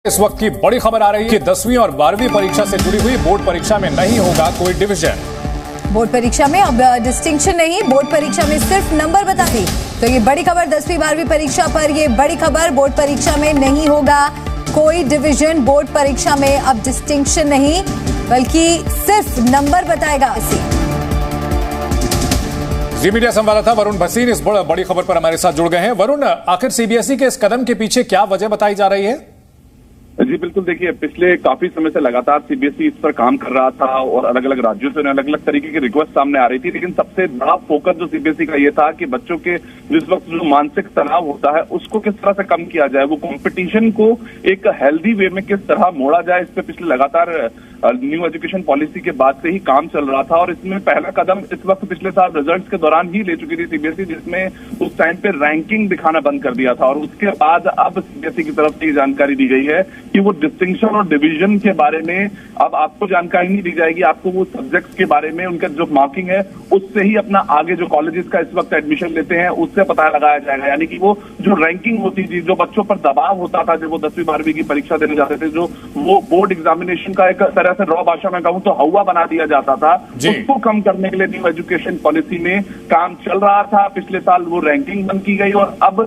इस वक्त की बड़ी खबर आ रही है कि 10वीं और 12वीं परीक्षा से जुड़ी हुई बोर्ड परीक्षा में नहीं होगा कोई डिवीजन। बोर्ड परीक्षा में अब डिस्टिंक्शन नहीं, बोर्ड परीक्षा में सिर्फ नंबर बता दी। तो ये बड़ी खबर 10वीं 12वीं परीक्षा पर, ये बड़ी खबर बोर्ड परीक्षा में नहीं होगा कोई डिवीजन। बोर्ड परीक्षा में अब डिस्टिंक्शन नहीं बल्कि सिर्फ नंबर बताएगा। जी मीडिया संवाददाता वरुण भसीन इस बड़ी खबर पर हमारे साथ जुड़ गए हैं। वरुण, आखिर सीबीएसई के इस कदम के पीछे क्या वजह बताई जा रही है? जी बिल्कुल, देखिए पिछले काफी समय से लगातार सीबीएसई इस पर काम कर रहा था और अलग अलग राज्यों से अलग अलग तरीके की रिक्वेस्ट सामने आ रही थी, लेकिन सबसे बड़ा फोकस जो सीबीएसई का ये था कि बच्चों के जिस वक्त जो मानसिक तनाव होता है उसको किस तरह से कम किया जाए, वो कंपटीशन को एक हेल्दी वे में किस तरह मोड़ा जाए। इस पे पिछले लगातार न्यू एजुकेशन पॉलिसी के बाद से ही काम चल रहा था और इसमें पहला कदम इस वक्त पिछले साल रिजल्ट्स के दौरान ही ले चुकी थी सीबीएसई, जिसमें उस टाइम पे रैंकिंग दिखाना बंद कर दिया था। और उसके बाद अब सीबीएसई की तरफ से जानकारी दी गई है कि वो डिस्टिंक्शन और डिवीजन के बारे में अब आपको जानकारी नहीं दी जाएगी, आपको वो सब्जेक्ट्स के बारे में उनका जो मार्किंग है उससे ही अपना आगे जो कॉलेजेस का इस वक्त एडमिशन लेते हैं उससे पता लगाया जाएगा। यानी कि वो जो रैंकिंग होती थी, जो बच्चों पर दबाव होता था जब वो 10वीं 12वीं की परीक्षा देने जाते थे, जो वो बोर्ड एग्जामिनेशन का एक तरह से रॉ भाषा में कहूं तो हवा बना दिया जाता था, उसको कम करने के लिए न्यू एजुकेशन पॉलिसी में काम चल रहा था। पिछले साल वो रैंकिंग बंद की गई और अब